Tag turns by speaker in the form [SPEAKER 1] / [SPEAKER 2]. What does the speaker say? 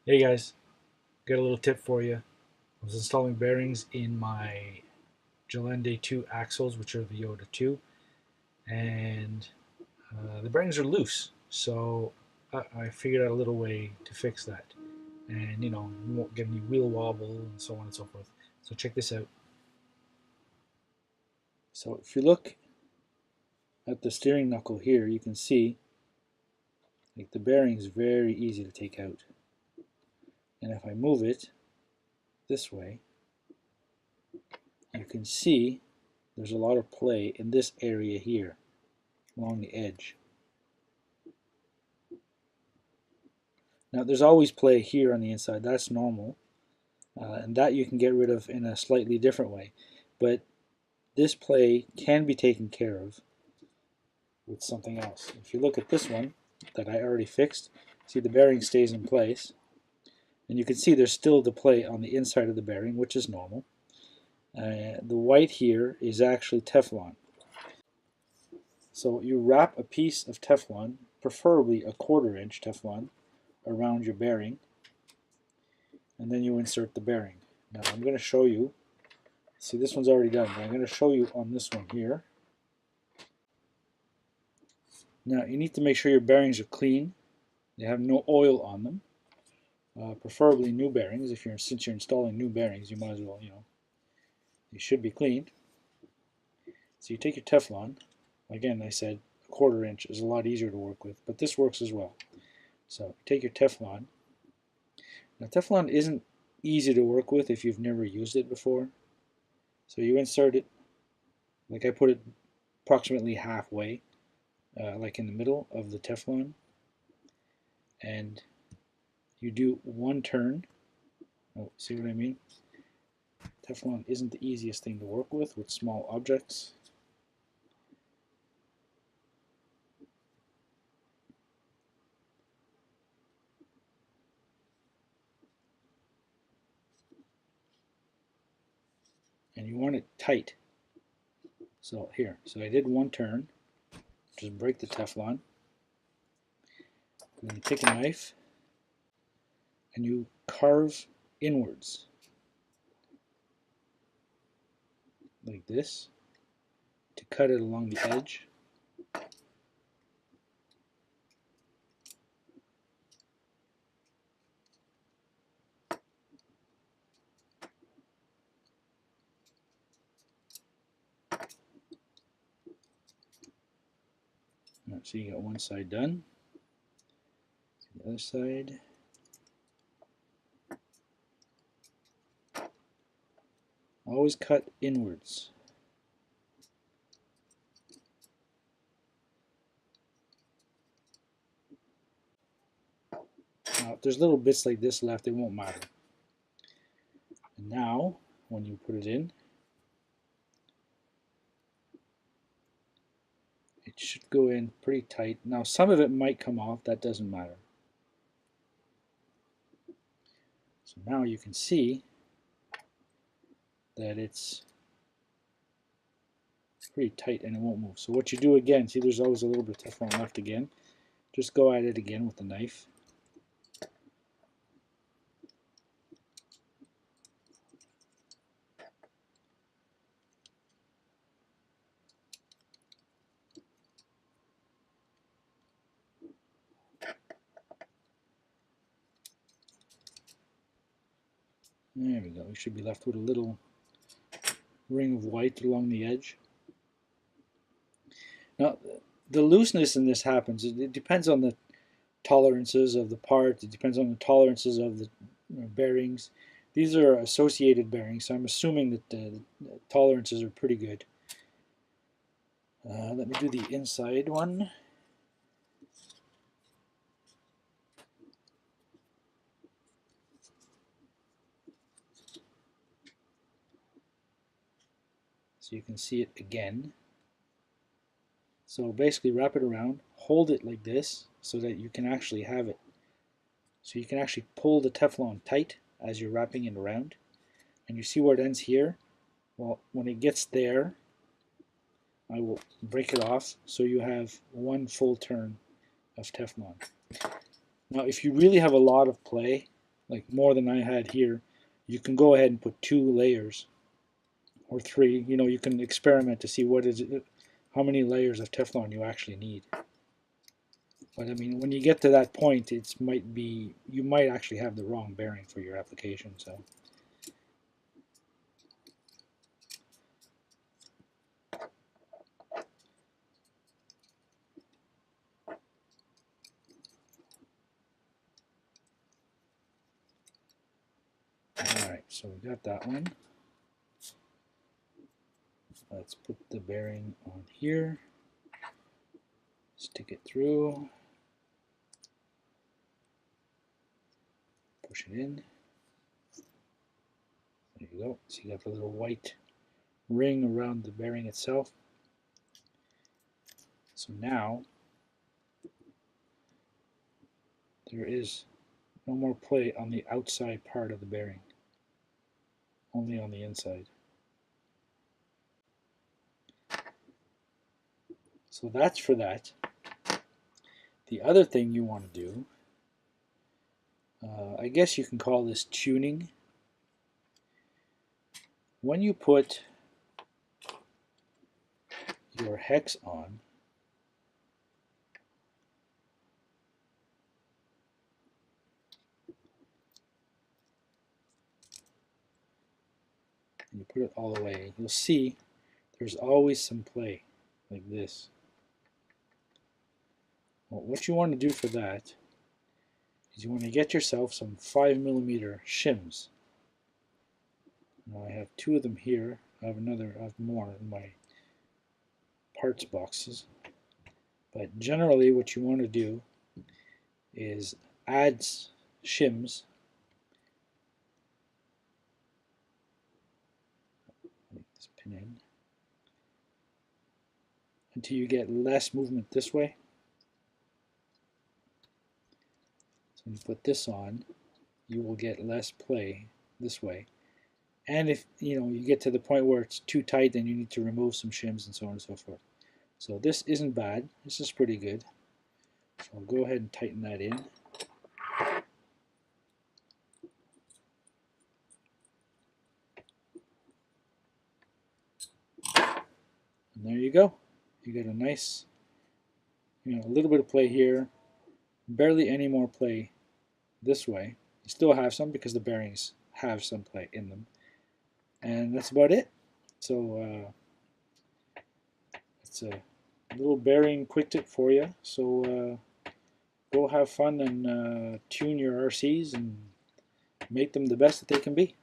[SPEAKER 1] Hey guys, got a little tip for you. I was installing bearings in my Gelende 2 axles, which are the Yoda 2, and the bearings are loose. So I figured out a little way to fix that. And you won't get any wheel wobble and so on and so forth. So check this out. So if you look at the steering knuckle here, you can see like the bearing is very easy to take out. And if I move it this way, you can see there's a lot of play in this area here along the edge. Now there's always play here on the inside, that's normal, and that you can get rid of in a slightly different way. But this play can be taken care of with something else. If you look at this one that I already fixed, see the bearing stays in place, and you can see there's still the play on the inside of the bearing, which is normal. The white here is actually Teflon. So you wrap a piece of Teflon, preferably a 1/4 inch Teflon, around your bearing, and then you insert the bearing. Now I'm going to show you. See, this one's already done, but I'm going to show you on this one here. Now you need to make sure your bearings are clean. They have no oil on them. Preferably new bearings. Since you're installing new bearings, you might as well, they should be clean. So you take your Teflon. Again, I said a 1/4 inch is a lot easier to work with, but this works as well. So you take your Teflon. Now Teflon isn't easy to work with if you've never used it before. So you insert it, like I put it approximately halfway, like in the middle of the Teflon, and you do one turn. Oh, see what I mean? Teflon isn't the easiest thing to work with small objects. And you want it tight. So here, so I did one turn, just break the Teflon, and then you take a knife and you carve inwards like this to cut it along the edge. So you got one side done. The other side. Always cut inwards. Now, if there's little bits like this left, it won't matter. And now, when you put it in, it should go in pretty tight. Now, some of it might come off. That doesn't matter. So now you can see that it's pretty tight and it won't move. So what you do again, see there's always a little bit of Teflon left again. Just go at it again with the knife. There we go. We should be left with a little ring of white along the edge. Now, the looseness in this happens. It depends on the tolerances of the part. It depends on the tolerances of the bearings. These are associated bearings, so I'm assuming that the tolerances are pretty good. Let me do the inside one. So you can see it again. So basically wrap it around, hold it like this so that you can actually have it. So you can actually pull the Teflon tight as you're wrapping it around. And you see where it ends here? Well, when it gets there, I will break it off so you have one full turn of Teflon. Now if you really have a lot of play, like more than I had here, you can go ahead and put 2 layers or 3. You know, you can experiment to see what is it, how many layers of Teflon you actually need. But I mean, when you get to that point, it might be, you might actually have the wrong bearing for your application. So. Alright, so we got that one. Let's put the bearing on here. Stick it through. Push it in. There you go. So you got the little white ring around the bearing itself. So now there is no more play on the outside part of the bearing, only on the inside. So that's for that. The other thing you want to do, I guess you can call this tuning. When you put your hex on, and you put it all the way, you'll see there's always some play, like this. Well, what you want to do for that is you want to get yourself some 5mm shims. Now I have 2 of them here. I have more in my parts boxes. But generally what you want to do is add shims. Make this pin in until you get less movement this way. So when you put this on, you will get less play this way. And if you get to the point where it's too tight, then you need to remove some shims and so on and so forth. So this isn't bad. This is pretty good. So I'll go ahead and tighten that in. And there you go. You get a nice, a little bit of play here, barely any more play this way. You still have some because the bearings have some play in them. And that's about it. So it's a little bearing quick tip for you. So go have fun and tune your RCs and make them the best that they can be.